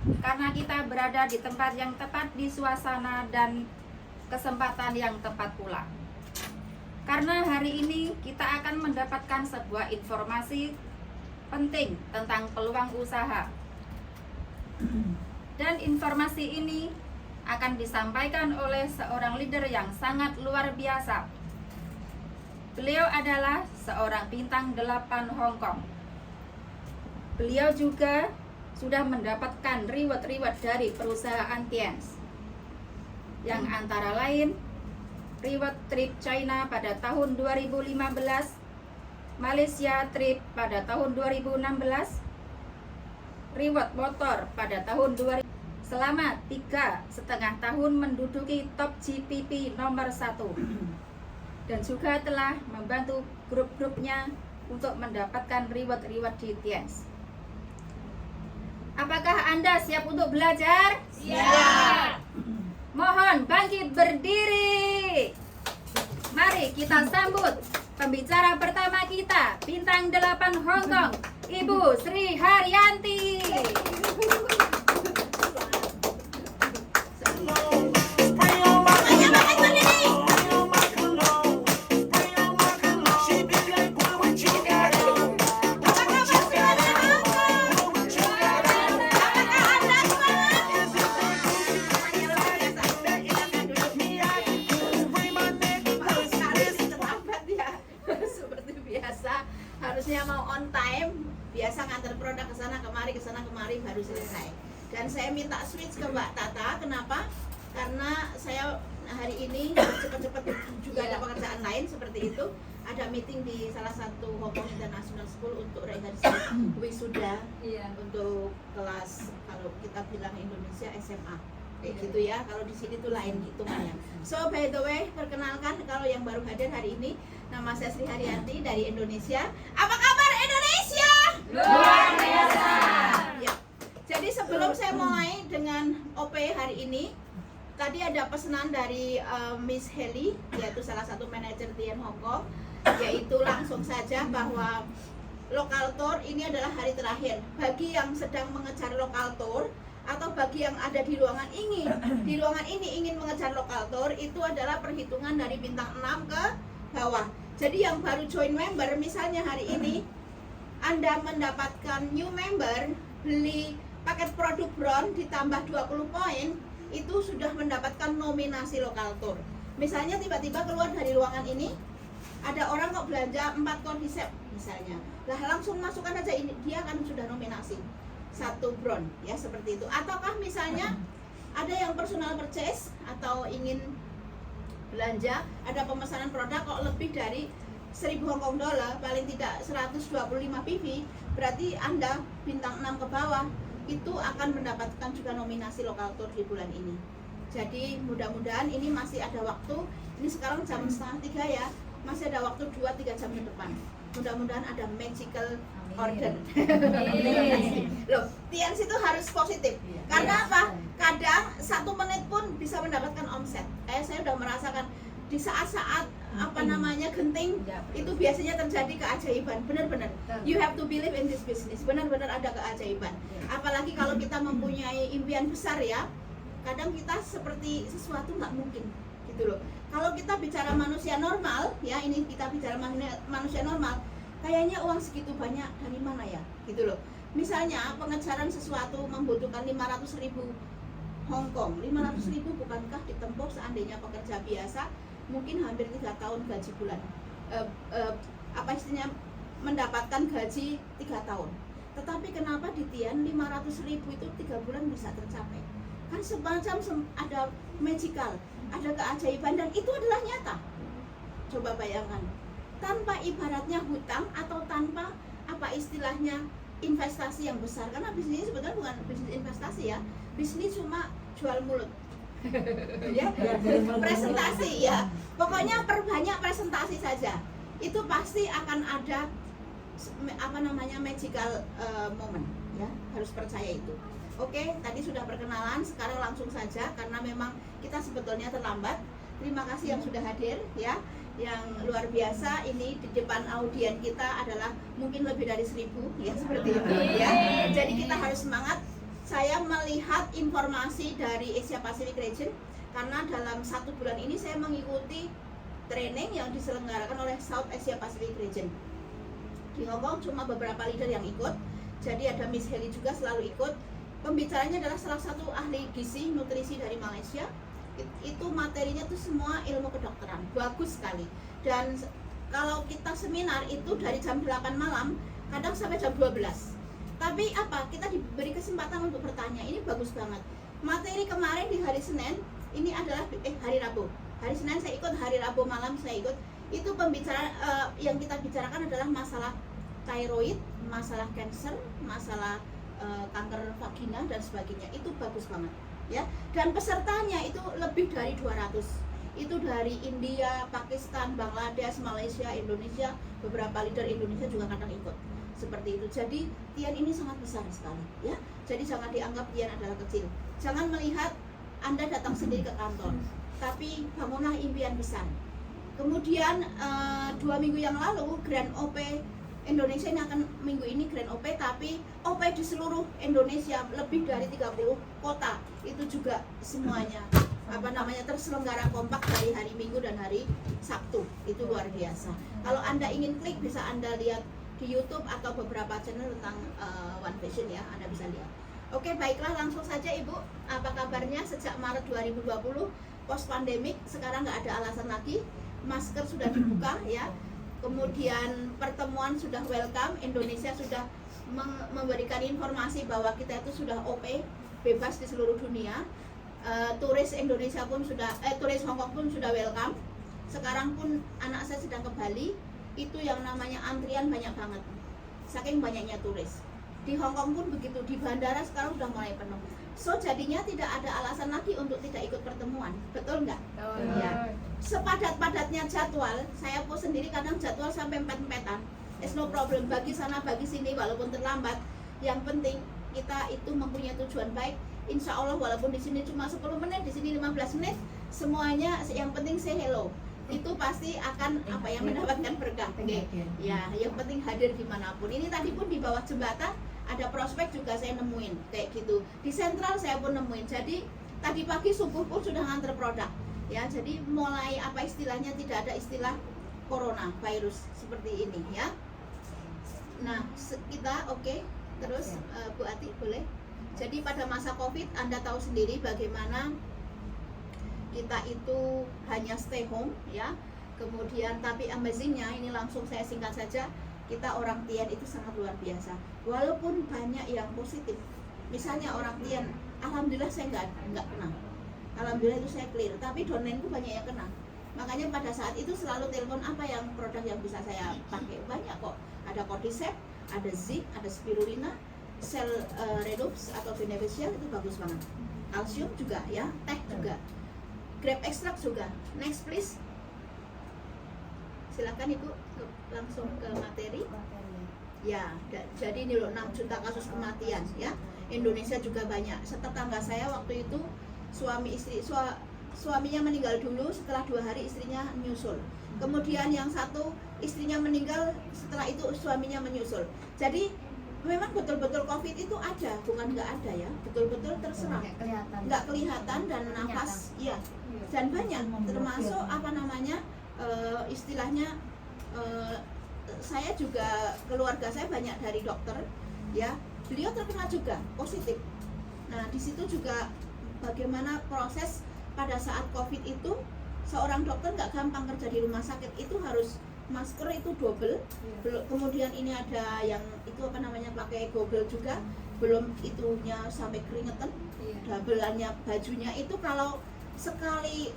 karena kita berada di tempat yang tepat, di suasana dan kesempatan yang tepat pula. Karena hari ini kita akan mendapatkan sebuah informasi penting tentang peluang usaha. Dan informasi ini akan disampaikan oleh seorang leader yang sangat luar biasa. Beliau adalah seorang bintang 8 Hong Kong. Beliau juga sudah mendapatkan reward dari perusahaan Tienz, yang antara lain reward trip China pada tahun 2015, Malaysia trip pada tahun 2016, reward motor pada tahun 2000. Selama 3,5 tahun menduduki top GPP nomor 1, dan juga telah membantu grup-grupnya untuk mendapatkan reward di Tienz. Apakah Anda siap untuk belajar? Siap. Mohon bangkit berdiri. Mari kita sambut pembicara pertama kita, bintang 8 Hong Kong, Ibu Sri Haryanti. Harusnya mau on time, biasa ngantar produk ke sana kemari baru selesai. Dan saya minta switch ke Mbak Tata. Kenapa? Karena saya hari ini cepat-cepat juga ada pekerjaan lain seperti itu. Ada meeting di salah satu Hong Kong International School untuk rehearsal wisuda untuk kelas, kalau kita bilang Indonesia SMA kayak gitu ya. Kalau di sini tuh lain hitungannya. So by the way, perkenalkan kalau yang baru hadir hari ini, nama saya Sri Haryanti dari Indonesia. Apa kabar Indonesia? Luar biasa. Ya. Jadi sebelum saya mulai dengan OP hari ini, tadi ada pesanan dari Miss Heli, yaitu salah satu manajer Tienz Hong Kong, yaitu langsung saja bahwa local tour ini adalah hari terakhir bagi yang sedang mengejar local tour, atau bagi yang ada di ruangan ini ingin mengejar local tour. Itu adalah perhitungan dari bintang 6 ke bawah. Jadi yang baru join member, misalnya hari ini Anda mendapatkan new member, beli paket produk Brown ditambah 20 poin, itu sudah mendapatkan nominasi local tour. Misalnya tiba-tiba keluar dari ruangan ini, ada orang kok belanja 4 kondisep misalnya, lah langsung masukkan aja ini, dia akan sudah nominasi 1 Brown ya, seperti itu. Ataukah misalnya ada yang personal purchase atau ingin belanja, ada pemesanan produk kok lebih dari 1000 Hong Kong dollar, paling tidak 125 PV, berarti Anda bintang 6 ke bawah itu akan mendapatkan juga nominasi local tour di bulan ini. Jadi mudah-mudahan ini masih ada waktu. Ini sekarang jam 2:30 ya, masih ada waktu 2-3 jam ke depan. Mudah-mudahan ada magical order. Loh, Tienz itu harus positif. Karena apa? Kadang 1 menit pun bisa mendapatkan omset. Saya udah merasakan di saat-saat genting, itu biasanya terjadi keajaiban. Benar-benar. You have to believe in this business. Benar-benar ada keajaiban. Apalagi kalau kita mempunyai impian besar ya. Kadang kita seperti sesuatu nggak mungkin gitu loh. Kalau kita bicara manusia normal ya, ini kita bicara manusia normal, kayaknya uang segitu banyak dari mana ya gitu loh. Misalnya pengejaran sesuatu membutuhkan 500.000 Hong Kong. 500.000 bukankah ditempuh seandainya pekerja biasa mungkin hampir 3 tahun gaji bulan, mendapatkan gaji 3 tahun. Tetapi kenapa di Tienz 500.000 itu 3 bulan bisa tercapai? Kan semacam ada magical, ada keajaiban, dan itu adalah nyata. Coba bayangkan, tanpa ibaratnya hutang atau tanpa investasi yang besar. Karena bisnis ini sebetulnya bukan bisnis investasi ya, bisnis cuma jual mulut. Ya, presentasi ya. Pokoknya perbanyak presentasi saja. Itu pasti akan ada magical moment ya, harus percaya itu. Oke, tadi sudah perkenalan, sekarang langsung saja karena memang kita sebetulnya terlambat. Terima kasih yang sudah hadir ya, yang luar biasa. Ini di depan audien kita adalah mungkin lebih dari 1000 ya, seperti itu ya. Jadi kita harus semangat. saya melihat informasi dari Asia Pacific Region karena dalam 1 bulan ini saya mengikuti training yang diselenggarakan oleh South Asia Pacific Region. Di Hong Kong cuma beberapa leader yang ikut, jadi ada Miss Heli juga selalu ikut. Pembicaranya adalah salah satu ahli gizi nutrisi dari Malaysia. Itu materinya tuh semua ilmu kedokteran, bagus sekali. Dan kalau kita seminar itu dari jam 8 malam, kadang sampai jam 12. Tapi apa? Kita diberi kesempatan untuk bertanya. Ini bagus banget. Materi kemarin di hari Senin, ini adalah hari Rabu. Hari Senin saya ikut, hari Rabu malam saya ikut. Itu pembicaraan yang kita bicarakan adalah masalah tiroid, masalah cancer, masalah kanker vagina dan sebagainya. Itu bagus banget, ya. Dan pesertanya itu lebih dari 200. Itu dari India, Pakistan, Bangladesh, Malaysia, Indonesia. Beberapa leader Indonesia juga kadang ikut. Seperti itu. Jadi Tian ini sangat besar sekali, ya. Jadi jangan dianggap Tian adalah kecil. Jangan melihat Anda datang sendiri ke kantor, tapi bangunlah impian besar. Kemudian 2 minggu yang lalu Grand OP Indonesia ini akan minggu ini Grand OP, tapi OP di seluruh Indonesia lebih dari 30 kota itu juga semuanya terselenggara kompak dari hari Minggu dan hari Sabtu. Itu luar biasa. Kalau Anda ingin klik bisa Anda lihat di YouTube atau beberapa channel tentang One Vision, ya, Anda bisa lihat. Oke, baiklah, langsung saja Ibu. Apa kabarnya sejak Maret 2020 post pandemik? Sekarang nggak ada alasan lagi. Masker sudah dibuka, ya. Kemudian pertemuan sudah welcome. Indonesia sudah memberikan informasi bahwa kita itu sudah OP bebas di seluruh dunia. Turis Indonesia pun sudah, turis Hong Kong pun sudah welcome. Sekarang pun anak saya sedang ke Bali. Itu yang namanya antrian banyak banget, saking banyaknya turis. Di Hong Kong pun begitu, di bandara sekarang udah mulai penuh. So jadinya tidak ada alasan lagi untuk tidak ikut pertemuan, betul nggak? Ya. Sepadat-padatnya jadwal, saya pun sendiri kadang jadwal sampai empet-empetan. It's no problem, bagi sana bagi sini walaupun terlambat. Yang penting kita itu mempunyai tujuan baik. Insya Allah walaupun di sini cuma 10 menit, di sini 15 menit, semuanya yang penting say hello. Itu pasti akan mendapatkan berkah. Ya, yang penting hadir dimanapun. Ini tadi pun di bawah jembatan ada prospek juga saya nemuin kayak gitu. Di sentral saya pun nemuin. Jadi tadi pagi subuh pun sudah nganter produk. Ya, jadi mulai istilahnya tidak ada istilah corona virus seperti ini, ya. Nah, kita oke. Terus Bu Ati boleh. Jadi pada masa Covid Anda tahu sendiri bagaimana kita itu hanya stay home, ya. Kemudian tapi amazingnya ini langsung saya singkat saja, kita orang Tian itu sangat luar biasa. Walaupun banyak yang positif, misalnya orang Tian, alhamdulillah saya nggak kena, alhamdulillah itu saya clear. Tapi downline-ku banyak yang kena. Makanya pada saat itu selalu telepon apa yang produk yang bisa saya pakai, banyak kok. Ada Cordyceps, ada Zinc, ada Spirulina, Cell Redox atau Beneficial itu bagus banget. Kalsium juga, ya, teh juga. Grape extract juga. Next please. Silakan Ibu langsung ke materi. Ya, jadi ini loh 6 juta kasus kematian, ya. Indonesia juga banyak. Tetangga saya waktu itu suaminya meninggal dulu, setelah 2 hari istrinya menyusul. Kemudian yang satu istrinya meninggal, setelah itu suaminya menyusul. Jadi memang betul-betul COVID itu ada, bukan nggak ada, ya. Betul-betul terserang. Nggak kelihatan dan nafas, ya. Dan banyak, termasuk istilahnya saya juga, keluarga saya banyak dari dokter, ya. Beliau terkena juga positif. Nah, di situ juga bagaimana proses pada saat COVID itu, seorang dokter nggak gampang kerja di rumah sakit, itu harus masker itu double, kemudian ini ada yang itu pakai goggle juga, belum itunya sampai keringetan, doubleannya bajunya itu kalau sekali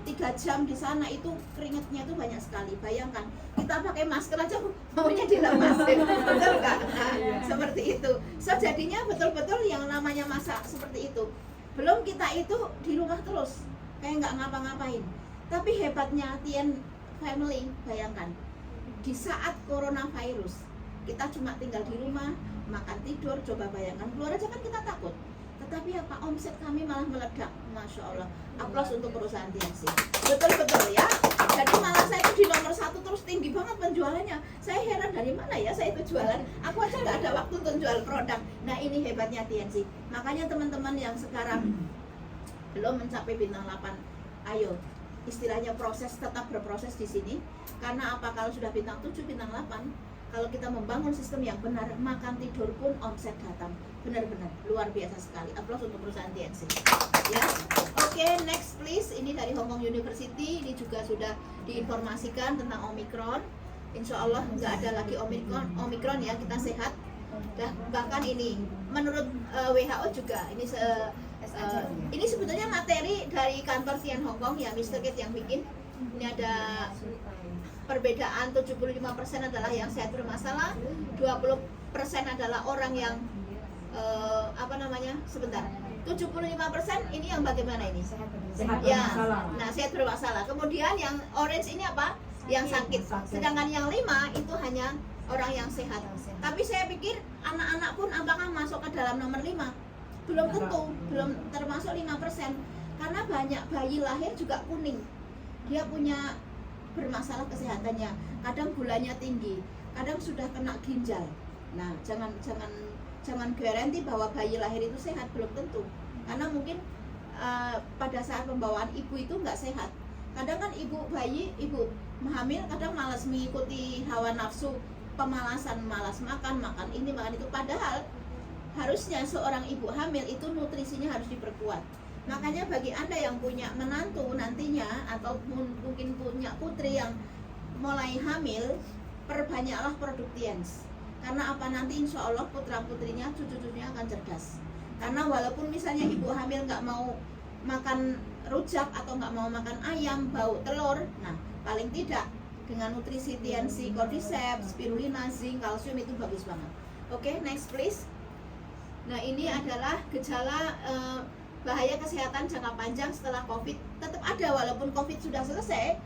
3 jam di sana itu keringetnya itu banyak sekali. Bayangkan kita pakai masker aja maunya dilepasin, betul nggak? Nah, seperti itu. So jadinya betul-betul yang namanya masa seperti itu. Belum kita itu di rumah terus, kayak nggak ngapa-ngapain. Tapi hebatnya Tian Family, bayangkan di saat coronavirus kita cuma tinggal di rumah, makan tidur. Coba bayangkan keluar aja kan kita takut. Tetapi tapi apa, omset kami malah meledak. Masya Allah, aplaus untuk perusahaan TNC. Betul-betul ya. Jadi malah saya itu di nomor 1 terus tinggi banget penjualannya. Saya heran dari mana ya saya itu jualan. Aku aja nggak ada waktu untuk jual produk. Nah ini hebatnya TNC. Makanya teman-teman yang sekarang belum mencapai bintang 8, ayo istilahnya proses, tetap berproses di sini. Karena apa, kalau sudah bintang 7, bintang 8, kalau kita membangun sistem yang benar, makan tidur pun omset datang. Benar-benar luar biasa sekali. Aplaus untuk perusahaan TNC. Ya, oke, next please. Ini dari Hong Kong University. Ini juga sudah diinformasikan tentang Omicron. Insya Allah nggak ada lagi Omicron ya, kita sehat. Dan bahkan ini menurut WHO juga ini sebetulnya materi dari kantor Tian Hong Kong ya, Mr. Kate yang bikin. Ini ada perbedaan 75% adalah yang sehat bermasalah, 20% adalah orang yang sebentar. 75% ini yang bagaimana ini? Sehat Ya, bermasalah. nah sehat bermasalah. Kemudian yang orange ini apa? Yang sakit. Sedangkan yang 5 itu hanya orang yang sehat. Tapi saya pikir anak-anak pun apakah masuk ke dalam nomor 5? Belum tentu, belum termasuk 5%. Karena banyak bayi lahir juga kuning. Dia punya bermasalah kesehatannya. Kadang gulanya tinggi, kadang sudah kena ginjal. Nah, jangan garanti bahwa bayi lahir itu sehat, belum tentu. Karena mungkin pada saat pembawaan ibu itu nggak sehat. Kadang kan ibu hamil kadang malas mengikuti hawa nafsu, pemalasan, malas makan ini makan itu. Padahal harusnya seorang ibu hamil itu nutrisinya harus diperkuat. Makanya bagi Anda yang punya menantu nantinya, atau mungkin punya putri yang mulai hamil, perbanyaklah produk TNC. Karena apa, nanti insya Allah putra-putrinya, cucu-cucunya akan cerdas. Karena walaupun misalnya ibu hamil nggak mau makan rujak atau nggak mau makan ayam, bau telur, nah paling tidak dengan nutrisi TNC, cordyceps, spirulina, zinc, kalsium itu bagus banget. Oke, next please. Nah ini adalah gejala bahaya kesehatan jangka panjang setelah COVID. Tetap ada walaupun COVID sudah selesai.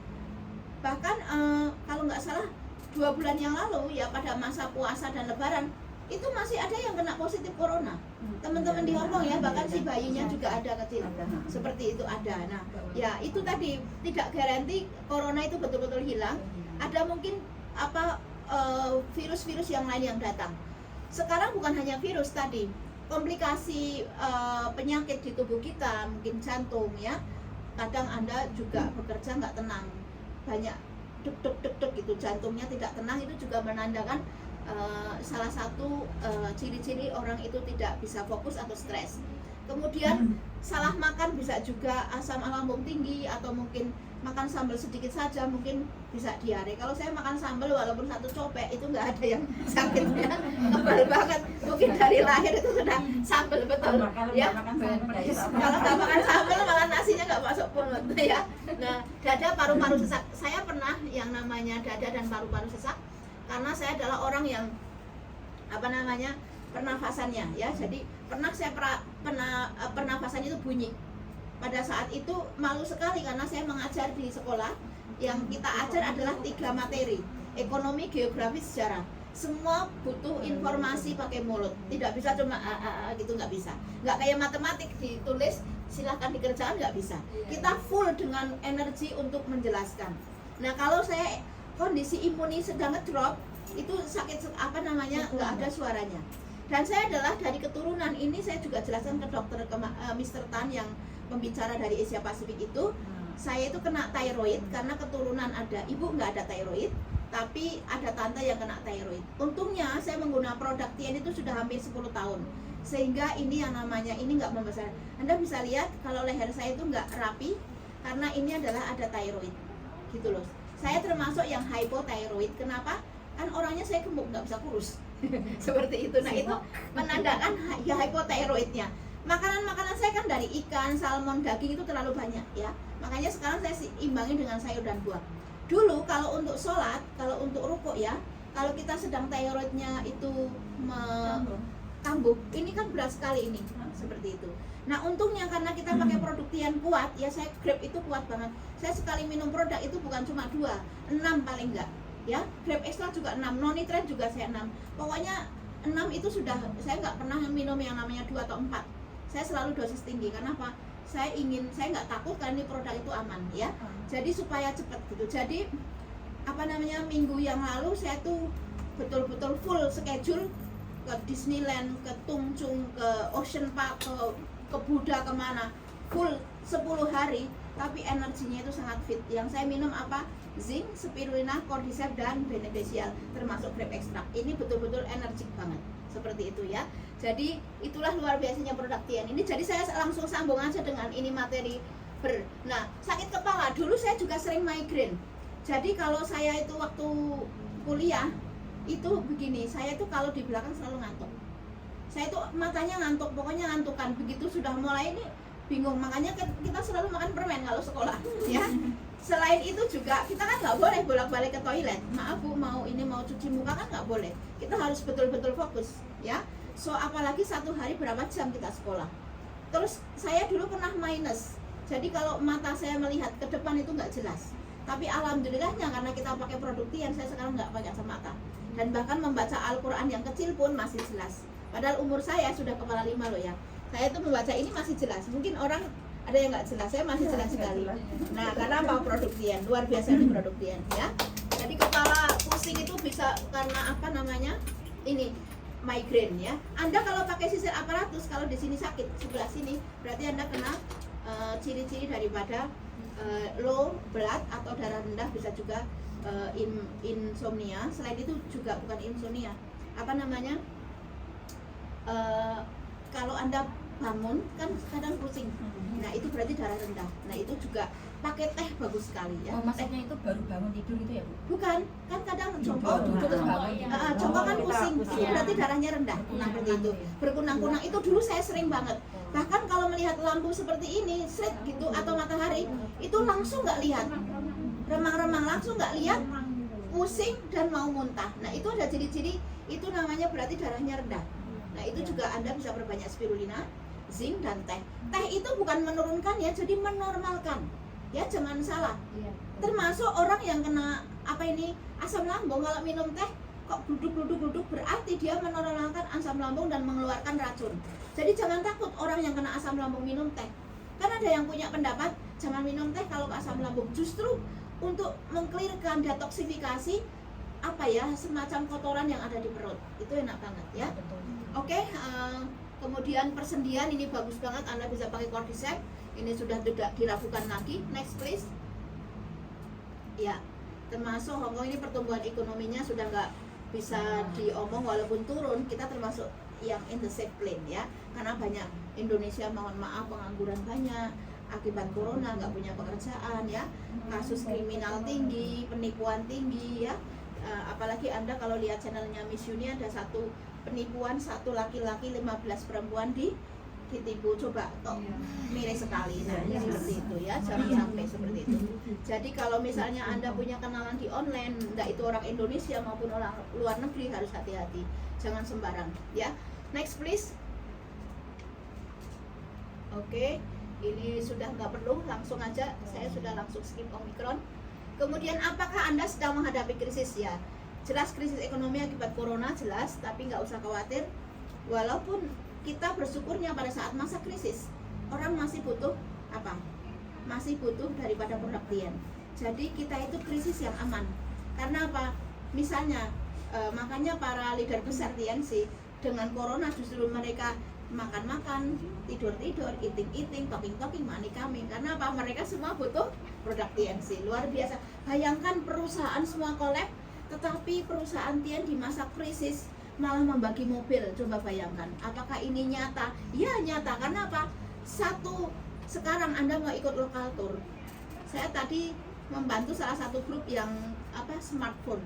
Bahkan kalau nggak salah 2 bulan yang lalu ya, pada masa puasa dan lebaran itu masih ada yang kena positif corona. Teman-teman di Hong Kong ya, bahkan si bayinya juga ada kecil. Seperti itu ada. Nah, ya itu tadi tidak garanti corona itu betul-betul hilang. Ada mungkin virus-virus yang lain yang datang. Sekarang bukan hanya virus tadi, komplikasi penyakit di tubuh kita, mungkin jantung ya. Kadang Anda juga bekerja nggak tenang, banyak deg gitu, jantungnya tidak tenang, itu juga menandakan salah satu ciri-ciri orang itu tidak bisa fokus atau stres. Kemudian salah makan bisa juga asam lambung tinggi, atau mungkin makan sambal sedikit saja mungkin bisa diare. Kalau saya makan sambal walaupun 1 copek itu nggak ada yang sakit ya, kebal banget. Mungkin dari lahir itu sudah sambal betul ya. Kalau nggak makan sambal malah nasinya nggak masuk mulut ya. Nah, dada, paru-paru sesak. Saya pernah yang namanya dada dan paru-paru sesak karena saya adalah orang yang pernafasannya ya. Jadi saya pernafasannya itu bunyi. Pada saat itu malu sekali karena saya mengajar di sekolah. Yang kita ajar adalah 3 materi: ekonomi, geografi, sejarah. Semua butuh informasi pakai mulut, tidak bisa cuma gitu, nggak bisa. Nggak kayak matematik ditulis silahkan dikerjakan, nggak bisa. Kita full dengan energi untuk menjelaskan. Nah kalau saya kondisi imunnya sedang ngedrop, itu sakit nggak ada suaranya. Dan saya adalah dari keturunan ini, saya juga jelaskan ke dokter Mr. Tan yang pembicara dari Asia Pasifik itu. Saya itu kena thyroid karena keturunan ada ibu nggak ada thyroid, tapi ada tante yang kena thyroid. Untungnya saya menggunakan produk TN itu sudah hampir 10 tahun, sehingga ini yang namanya ini nggak membesar. Anda bisa lihat kalau leher saya itu nggak rapi karena ini adalah ada thyroid gitu loh. Saya termasuk yang hypothyroid. Kenapa? Kan orangnya saya gemuk, nggak bisa kurus seperti itu. Nah itu menandakan ya hypothyroidnya. Makanan saya kan dari ikan, salmon, daging itu terlalu banyak ya. Makanya sekarang saya imbangi dengan sayur dan buah. Dulu kalau untuk sholat, kalau untuk rukuk ya, kalau kita sedang thyroidnya itu kambuh, ini kan berat sekali ini, seperti itu. Nah untungnya karena kita pakai produk Tian kuat, ya saya Grab itu kuat banget. Saya sekali minum produk itu bukan cuma 2, 6 paling enggak. Ya, Grab Extra juga 6, Nonitrat juga saya 6. Pokoknya 6 itu sudah, saya nggak pernah minum yang namanya 2 atau 4. saya selalu dosis tinggi. Karena apa? Saya nggak takut karena ini produk itu aman ya. Jadi supaya cepat gitu. Jadi minggu yang lalu saya tuh betul-betul full schedule ke Disneyland, ke Tungchung, ke Ocean Park, ke Buddha, kemana, full 10 hari, tapi energinya itu sangat fit. Yang saya minum apa? Zinc, spirulina, cordyceps, dan beneficial, termasuk grape extract. Ini betul-betul energik banget, seperti itu ya. Jadi itulah luar biasanya produk Tian ini. Jadi saya langsung sambung aja dengan ini materi Nah, sakit kepala, dulu saya juga sering migrain. Jadi kalau saya itu waktu kuliah itu begini, saya itu kalau di belakang selalu ngantuk. Saya itu matanya ngantuk, pokoknya ngantukan. Begitu sudah mulai ini bingung, makanya kita selalu makan permen kalau sekolah ya. Selain itu juga kita kan nggak boleh bolak-balik ke toilet. Maaf Bu, mau cuci muka kan nggak boleh. Kita harus betul-betul fokus ya. So apalagi satu hari berapa jam kita sekolah. Terus saya dulu pernah minus. Jadi kalau mata saya melihat ke depan itu nggak jelas. Tapi alhamdulillahnya karena kita pakai produk Tian, saya sekarang nggak pakai kacamata. Dan bahkan membaca Al-Quran yang kecil pun masih jelas. Padahal umur saya sudah kepala 5 loh ya. Saya tuh membaca ini masih jelas. Mungkin orang ada yang nggak jelas, saya masih jelas sekali. Nah, karena apa? Produk Tian, luar biasa di produk Tian ya. Jadi kepala pusing itu bisa karena ini migrain ya. Anda kalau pakai sisir aparatus, kalau di sini sakit sebelah sini, berarti Anda kena ciri-ciri daripada low blood atau darah rendah, bisa juga insomnia. Selain itu juga bukan insomnia, kalau Anda bangun kan kadang pusing. Nah, itu berarti darah rendah. Nah, itu juga pakai teh bagus sekali ya. Oh, maksudnya itu baru bangun tidur gitu ya, Bu? Bukan, kan kadang jongkok duduk jongkok kan pusing. Itu berarti darahnya rendah. Nah, seperti itu. Berkunang-kunang itu dulu saya sering banget. Bahkan kalau melihat lampu seperti ini, sret gitu atau matahari, itu langsung nggak lihat. Remang-remang langsung nggak lihat, pusing dan mau muntah. Nah, itu ada ciri-ciri, itu namanya berarti darahnya rendah. Nah, itu juga Anda bisa perbanyak spirulina, zinc, dan teh. Teh itu bukan menurunkan ya, jadi menormalkan. Ya, jangan salah. Termasuk orang yang kena asam lambung, kalau minum teh kok duduk berarti dia menormalkan asam lambung dan mengeluarkan racun. Jadi jangan takut orang yang kena asam lambung minum teh. Kan ada yang punya pendapat jangan minum teh kalau asam lambung. Justru untuk mengklirkan detoksifikasi semacam kotoran yang ada di perut. Itu enak banget ya. Oke, kemudian persendian ini bagus banget, Anda bisa pakai cordyceps. Ini sudah tidak diragukan lagi. Next please. Ya, termasuk Hong Kong ini pertumbuhan ekonominya sudah nggak bisa diomong, walaupun turun, kita termasuk yang in the safe lane ya. Karena banyak Indonesia, mohon maaf, pengangguran banyak akibat corona, nggak punya pekerjaan ya, kasus kriminal tinggi, penipuan tinggi ya. Apalagi Anda kalau lihat channelnya Miss Yuni, ada satu penipuan, satu laki-laki 15 perempuan ditipu, coba kok miris sekali. Nah, seperti itu ya, jangan sampai seperti itu. Jadi kalau misalnya Anda punya kenalan di online, enggak itu orang Indonesia maupun orang luar negeri, harus hati-hati, jangan sembarang ya. Next please. Oke, ini sudah nggak perlu, langsung aja, saya sudah langsung skip Omicron. Kemudian apakah Anda sedang menghadapi krisis ya? Jelas krisis ekonomi akibat corona, jelas, tapi nggak usah khawatir. Walaupun kita bersyukurnya pada saat masa krisis, orang masih butuh masih butuh daripada produk Tian. Jadi kita itu krisis yang aman. Karena apa? Misalnya makanya para leader besar TNC dengan corona justru mereka makan-makan, tidur-tidur, eating-eating, talking-talking, money-coming. Karena apa? Mereka semua butuh produk TNC. Luar biasa. Bayangkan perusahaan semua collab, tetapi perusahaan Tian di masa krisis malah membagi mobil. Coba bayangkan, apakah ini nyata? Ya nyata, karena apa? Sekarang Anda mau ikut lokal tour. Saya tadi membantu salah satu grup yang smartphone.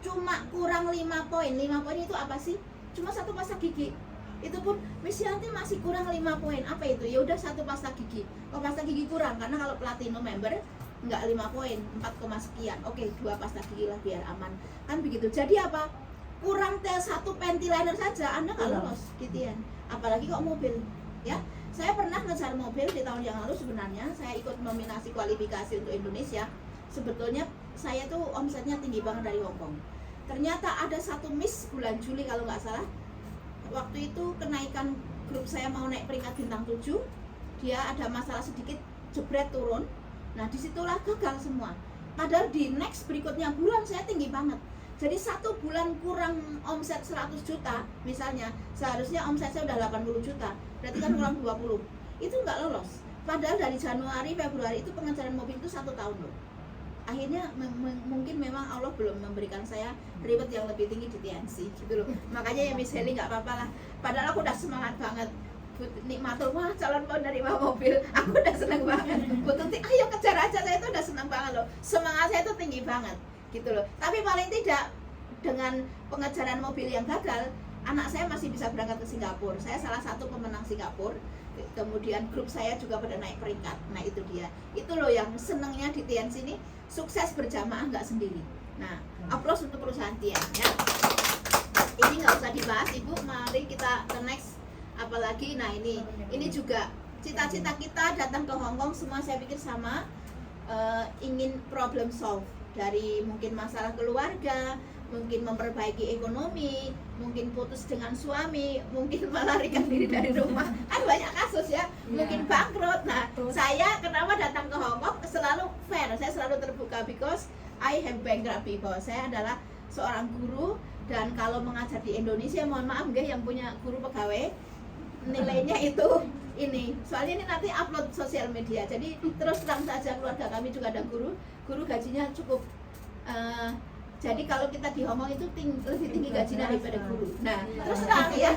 Cuma kurang 5 poin. 5 poin itu apa sih? Cuma satu pasta gigi. Itu pun Miss Yanti masih kurang 5 poin. Apa itu? Ya udah satu pasta gigi. Oh, pasta gigi kurang karena kalau platinum member enggak 5 poin, 4, sekian. Oke, 2 pasta gigi lah biar aman. Kan begitu. Jadi apa? Kurang satu panty liner saja Anda nggak lolos gitu ya. Apalagi kok mobil ya. Saya pernah ngejar mobil di tahun yang lalu. Sebenarnya saya ikut nominasi kualifikasi untuk Indonesia. Sebetulnya saya tuh omsetnya tinggi banget dari Hong Kong. Ternyata ada satu Miss bulan Juli kalau nggak salah, waktu itu kenaikan grup saya mau naik peringkat bintang 7, dia ada masalah sedikit, jebret turun. Nah disitulah gagal semua. Padahal di next berikutnya bulan saya tinggi banget. Jadi 1 bulan kurang omset 100 juta misalnya, seharusnya omset saya udah 80 juta, berarti kan kurang 20. Itu nggak lolos. Padahal dari Januari, Februari itu pengejaran mobil itu 1 tahun loh. Akhirnya mungkin memang Allah belum memberikan saya reward yang lebih tinggi di TNC gitu loh. Makanya ya Miss Heli nggak apa-apa lah. Padahal aku udah semangat banget. Nikmatul, wah calon penerima mobil, aku udah seneng banget. Bu Tuti, ayo kejar aja, saya tuh udah seneng banget loh. Semangat saya tuh tinggi banget gitu loh. Tapi paling tidak dengan pengejaran mobil yang gagal, anak saya masih bisa berangkat ke Singapura. Saya salah satu pemenang Singapura. Kemudian grup saya juga pada naik peringkat. Nah itu dia. Itu loh yang senengnya di TNC ini, sukses berjamaah nggak sendiri. Nah, aplaus untuk perusahaan Tian ya. Ini nggak usah dibahas Ibu, mari kita ke next. Apalagi, nah ini juga cita-cita kita datang ke Hong Kong semua saya pikir sama, ingin problem solve dari mungkin masalah keluarga, mungkin memperbaiki ekonomi, mungkin putus dengan suami, mungkin melarikan diri dari rumah, kan banyak kasus ya, mungkin bangkrut. Nah, saya kenapa datang ke Hong Kong selalu fair, saya selalu terbuka because I have bankrupt people. Saya adalah seorang guru dan kalau mengajar di Indonesia, mohon maaf nggih yang punya guru pegawai, nilainya itu ini. Soalnya ini nanti upload sosial media. Jadi terus terang saja keluarga kami juga ada guru gajinya cukup jadi kalau kita di Hong Kong itu lebih tinggi gajinya daripada guru. Nah, terus terang ya.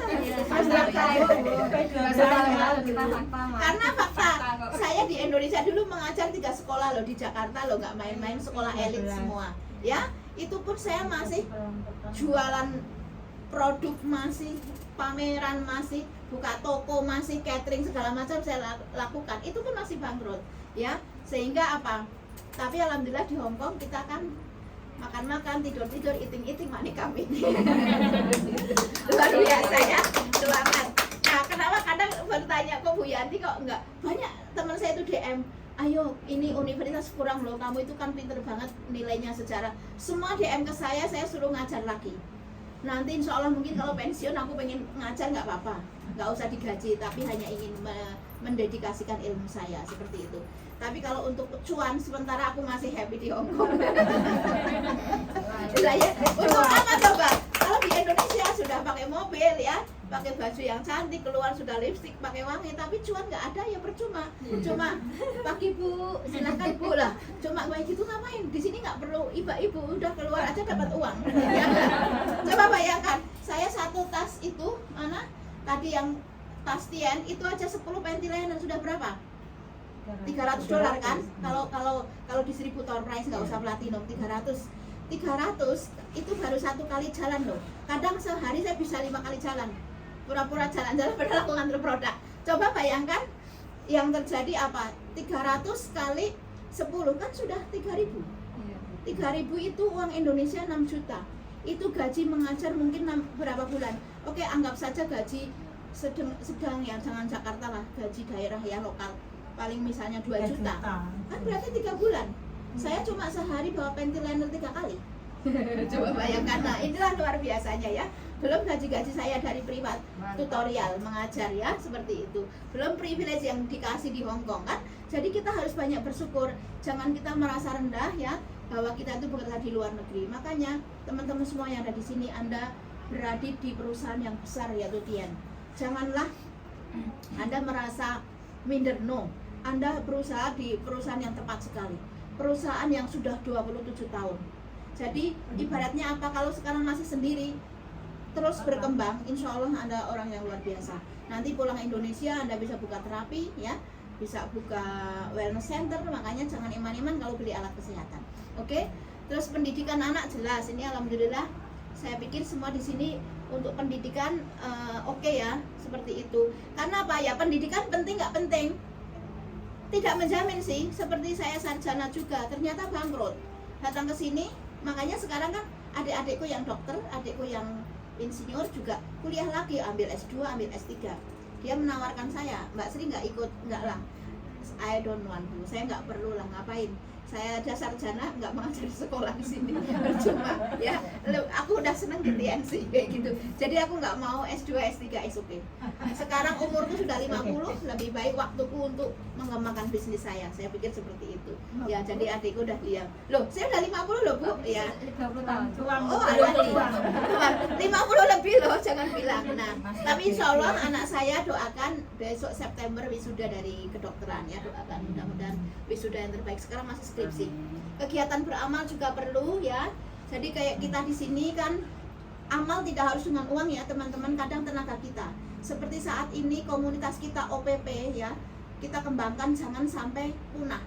Karena fakta, saya di Indonesia dulu mengajar 3 sekolah loh di Jakarta loh, nggak main-main, sekolah elit semua. Ya, itu pun saya masih jualan produk, masih pameran, masih buka toko, masih catering segala macam saya lakukan. Itu pun masih bangkrut, ya. Sehingga apa? Tapi alhamdulillah di Hong Kong kita kan makan-makan, tidur-tidur, eating-eating, manik kambing. Luar biasa ya, selamat. Nah, kenapa kadang bertanya kok Bu Yanti kok enggak? Banyak teman saya itu DM, ayo ini universitas kurang loh, kamu itu kan pinter banget nilainya sejarah. Semua DM ke saya suruh ngajar lagi. Nanti insya Allah mungkin kalau pensiun aku pengen ngajar nggak apa-apa, nggak usah digaji, tapi hanya ingin mendedikasikan ilmu saya seperti itu. Tapi kalau untuk cuan sementara aku masih happy di Hong Kong. Saya untuk apa coba? Kalau di Indonesia sudah pakai mobil ya, pakai baju yang cantik, keluar sudah lipstik, pakai wangi, tapi cuan nggak ada ya percuma. Cuma pagi Bu, silakan Bu lah. Cuma kayak gitu ngapain? Di sini nggak perlu ibu-ibu, udah keluar aja dapat uang. Ya, coba bayangkan, saya satu tas itu mana? Tadi yang tas Tian itu aja 10 pentilainan sudah berapa? $300 kan? Kalau distributor price nggak usah platinum, 300 itu baru 1 kali jalan loh. Kadang sehari saya bisa 5 kali jalan, pura-pura jalan-jalan padahal aku nganter produk. Coba bayangkan yang terjadi apa? 300 kali 10 kan sudah 3.000. 3.000 itu uang Indonesia 6 juta. Itu gaji mengajar mungkin berapa bulan? Oke, anggap saja gaji sedang ya, jangan Jakarta lah, gaji daerah ya, lokal paling misalnya 2 juta kan berarti 3 bulan. Saya cuma sehari bawa pentiliner 3 kali. Coba bayangkan. Nah inilah luar biasanya ya. Belum gaji-gaji saya dari privat tutorial mengajar ya, seperti itu. Belum privilege yang dikasih di Hong Kong kan. Jadi kita harus banyak bersyukur. Jangan kita merasa rendah ya, bahwa kita itu bekerja di luar negeri. Makanya teman-teman semua yang ada di sini, Anda berada di perusahaan yang besar yaitu Tian. Janganlah Anda merasa minder, no. Anda berusaha di perusahaan yang tepat sekali, perusahaan yang sudah 27 tahun. Jadi ibaratnya apa, kalau sekarang masih sendiri terus berkembang, insya Allah Anda orang yang luar biasa. Nanti pulang Indonesia Anda bisa buka terapi ya, bisa buka wellness center. Makanya jangan iman-iman kalau beli alat kesehatan. Oke? Terus pendidikan anak jelas, ini alhamdulillah saya pikir semua di sini untuk pendidikan oke ya, seperti itu. Karena apa ya, pendidikan penting nggak penting tidak menjamin sih. Seperti saya sarjana juga ternyata bangkrut, datang ke sini. Makanya sekarang kan adik-adikku yang dokter, adikku yang insinyur juga kuliah lagi, ambil S2, ambil S3. Dia menawarkan saya, Mbak Sri nggak ikut, nggak lah, I don't want to, saya nggak perlu lah, ngapain. Saya ada sarjana, nggak mengajar di sekolah di sini, percuma ya. Aku udah seneng di TNC kayak gitu. Jadi aku nggak mau S2, S3 is okay. Sekarang umurku sudah 50, lebih baik waktuku untuk mengembangkan bisnis saya. Saya pikir seperti itu. Ya, jadi adikku udah diam. Loh, saya udah 50 loh Bu. Ya. 50 tahun. Oh, ada 50 lebih loh, jangan bilang. Nah, tapi insya Allah anak saya doakan besok September wisuda dari kedokteran ya, doakan mudah-mudahan wisuda yang terbaik. Sekarang masih skripsi. Kegiatan beramal juga perlu ya. Jadi kayak kita di sini kan amal tidak harus dengan uang ya teman-teman, kadang tenaga kita. Seperti saat ini komunitas kita OPP ya, kita kembangkan jangan sampai punah.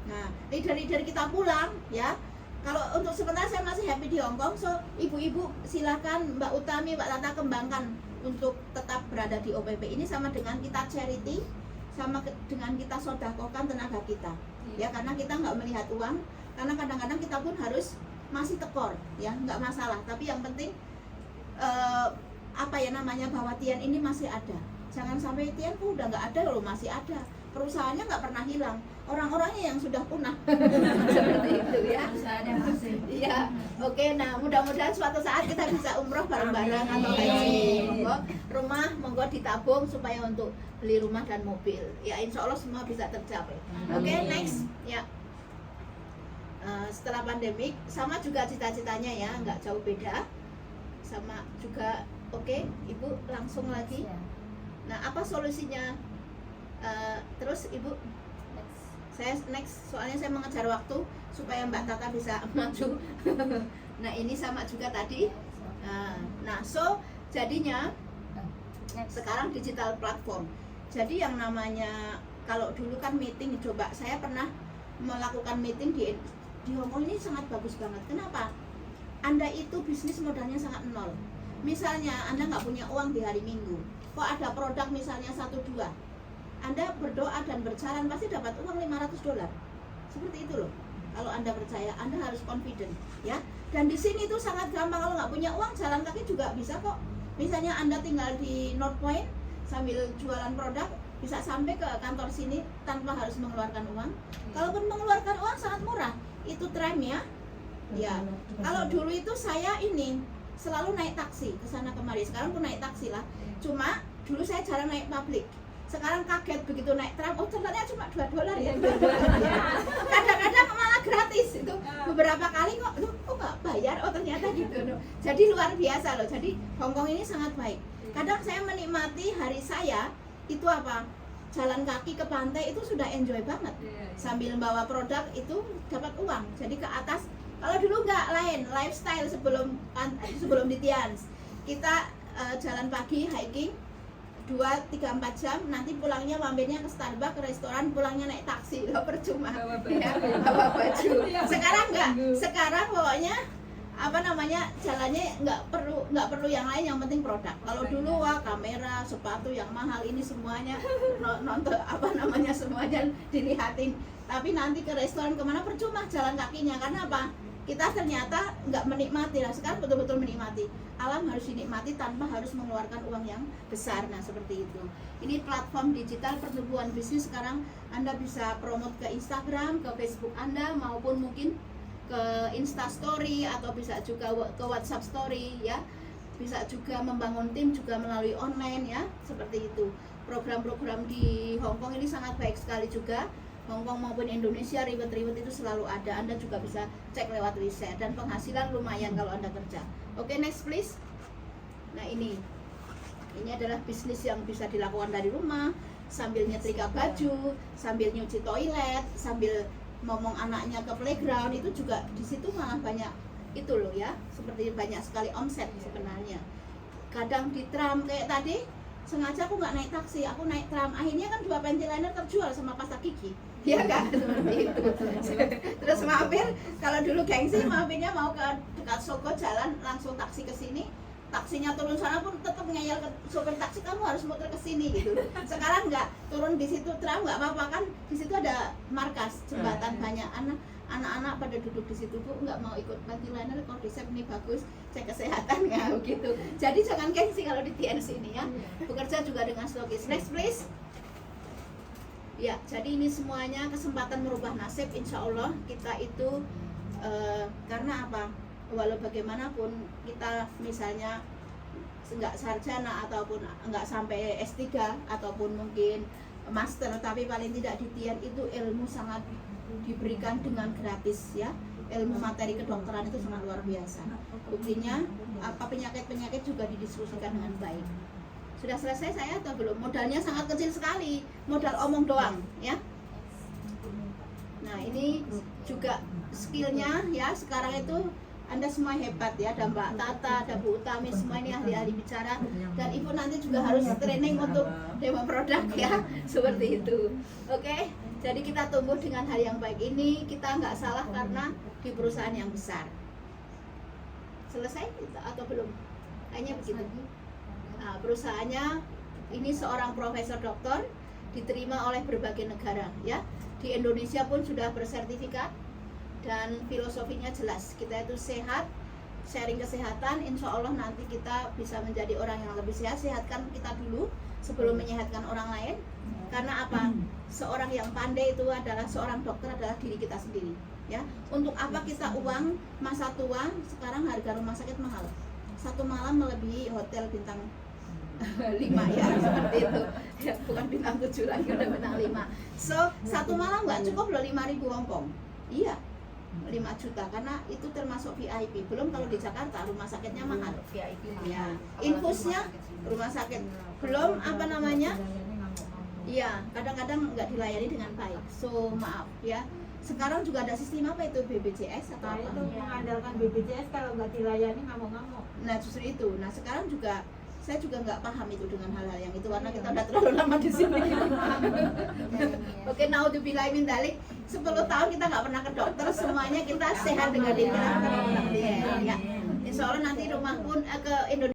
Nah, leader-leader kita pulang ya. Kalau untuk sementara saya masih happy di Hong Kong, so ibu-ibu silakan Mbak Utami, Mbak Tata kembangkan untuk tetap berada di OPP. Ini sama dengan kita charity, sama dengan kita sodakokan tenaga kita. Ya, karena kita nggak melihat uang, karena kadang-kadang kita pun harus masih tekor, ya nggak masalah. Tapi yang penting apa ya namanya, bahwa Tian ini masih ada. Jangan sampai Tian udah nggak ada loh, masih ada. Perusahaannya nggak pernah hilang, orang-orangnya yang sudah punah. Seperti itu ya. Perusahaannya masih. Iya, oke. Nah, mudah-mudahan suatu saat kita bisa umroh bareng-bareng atau haji. Monggo rumah, monggo ditabung supaya untuk beli rumah dan mobil. Ya, insya Allah semua bisa tercapai. Oke, next. Ya. Setelah pandemik, sama juga cita-citanya ya, nggak jauh beda. Sama juga, oke, Ibu langsung lagi. Nah, apa solusinya? Terus Ibu, saya next, soalnya saya mengejar waktu supaya Mbak Tata bisa maju. Nah, ini sama juga tadi. Nah, so jadinya sekarang digital platform. Jadi yang namanya, kalau dulu kan meeting, coba saya pernah melakukan meeting di Hong Kong, ini sangat bagus banget. Kenapa? Anda itu bisnis modalnya sangat nol. Misalnya Anda nggak punya uang di hari Minggu, kok ada produk misalnya 1-2, Anda berdoa dan berjalan pasti dapat uang $500. Seperti itu loh. Kalau Anda percaya, Anda harus confident ya. Dan di sini tuh sangat gampang, kalau nggak punya uang jalan kaki juga bisa kok. Misalnya Anda tinggal di North Point sambil jualan produk, bisa sampai ke kantor sini tanpa harus mengeluarkan uang. Kalaupun mengeluarkan uang sangat murah, itu tram ya. Ya, kalau dulu itu saya ini selalu naik taksi ke sana kemari. Sekarang pun naik taksi lah. Cuma dulu saya jarang naik publik. Sekarang kaget begitu naik tram, oh ternyata cuma $2 ya. Kadang-kadang malah gratis itu. Beberapa kali kok, loh kok nggak bayar? Oh ternyata gitu loh. Jadi luar biasa loh. Jadi Hong Kong ini sangat baik. Kadang saya menikmati hari saya itu apa? Jalan kaki ke pantai itu sudah enjoy banget. Sambil bawa produk itu dapat uang. Jadi ke atas. Kalau dulu nggak, lain lifestyle sebelum di Tians. Kita jalan pagi hiking 2-3-4 jam, nanti pulangnya mampirnya ke Starbucks, ke restoran, pulangnya naik taksi, lo percuma ya, bawa baju. Sekarang enggak, sekarang pokoknya apa namanya, jalannya nggak perlu yang lain, yang penting produk. Kalau dulu wah kamera, sepatu yang mahal, ini semuanya nonton apa namanya, semuanya dilihatin. Tapi nanti ke restoran kemana percuma jalan kakinya, karena apa? Kita ternyata nggak menikmati. Lah sekarang betul-betul menikmati. Alam harus dinikmati tanpa harus mengeluarkan uang yang besar. Nah seperti itu. Ini platform digital pertumbuhan bisnis. Sekarang Anda bisa promote ke Instagram, ke Facebook Anda, maupun mungkin ke Insta Story, atau bisa juga ke WhatsApp Story ya. Bisa juga membangun tim juga melalui online ya. Seperti itu. Program-program di Hong Kong ini sangat baik sekali juga. Hong Kong maupun Indonesia, ribet-ribet itu selalu ada. Anda juga bisa cek lewat WeChat, dan penghasilan lumayan kalau Anda kerja. Oke, next please. Nah ini adalah bisnis yang bisa dilakukan dari rumah, sambil nyetrika baju, sambil nyuci toilet, sambil ngomong anaknya ke playground. Itu juga di situ malah banyak itu loh ya, seperti banyak sekali omset sebenarnya. Kadang di tram kayak tadi, sengaja aku nggak naik taksi, aku naik tram. Akhirnya kan 2 panty liner terjual sama pasta gigi. Ya kan, seperti itu. Terus mampir, kalau dulu gengsi mampirnya mau ke dekat Sogo, jalan langsung taksi ke sini. Taksinya turun sana pun tetap ngeyel ke sopir taksi, kamu harus muter ke sini gitu. Sekarang enggak, turun di situ tram nggak apa-apa kan, di situ ada markas jembatan, banyak anak-anak pada duduk di situ. Bu nggak mau ikut panty liner, kondisep ini bagus, cek kesehatan ya begitu. Jadi jangan gengsi kalau di TNC ini ya. Bekerja juga dengan stokis. Next please. Ya, jadi ini semuanya kesempatan merubah nasib. Insya Allah kita itu karena apa? Walau bagaimanapun kita misalnya nggak sarjana ataupun nggak sampai S3 ataupun mungkin master, tapi paling tidak di TIAN itu ilmu sangat diberikan dengan gratis ya. Ilmu materi kedokteran itu sangat luar biasa. Buktinya apa penyakit-penyakit juga didiskusikan dengan baik. Sudah selesai saya atau belum? Modalnya sangat kecil sekali, modal omong doang ya. Nah ini juga skillnya ya, sekarang itu Anda semua hebat ya, ada Mbak Tata, ada Bu Utami, semua ini ahli-ahli bicara. Dan Ibu nanti juga harus training untuk demo produk ya, seperti itu. Oke, jadi kita tumbuh dengan hal yang baik ini, kita nggak salah karena di perusahaan yang besar. Selesai atau belum? Kayaknya begitu. Nah, perusahaannya ini seorang profesor doktor, diterima oleh berbagai negara ya. Di Indonesia pun sudah bersertifikat dan filosofinya jelas. Kita itu sehat, sharing kesehatan, insya Allah nanti kita bisa menjadi orang yang lebih sehat. Sehatkan kita dulu sebelum menyehatkan orang lain. Karena apa? Seorang yang pandai itu adalah seorang dokter, adalah diri kita sendiri ya. Untuk apa kita uang masa tua? Sekarang harga rumah sakit mahal, satu malam melebihi hotel bintang 5 ya, seperti itu ya, bukan bintang 7 lagi, udah bintang 5. So satu malam nggak cukup loh, 5.000 Hongkong. Iya, 5 juta karena itu termasuk VIP. Belum kalau di Jakarta rumah sakitnya mahal. VIP Ya, infusnya rumah sakit. Belum apa namanya? Iya, kadang-kadang nggak dilayani dengan baik. So maaf ya. Sekarang juga ada sistem apa itu, BPJS atau Saya apa? itu mengandalkan BPJS, kalau nggak dilayani ngamuk-ngamuk. Nah justru itu. Nah sekarang juga saya juga nggak paham itu dengan hal-hal yang itu karena kita udah terlalu lama di sini. Oke, naudzubillah min dzalik. 10 tahun kita nggak pernah ke dokter, semuanya kita sehat dengan diri kita. Ya, insya Allah nanti rumah pun ke Indonesia.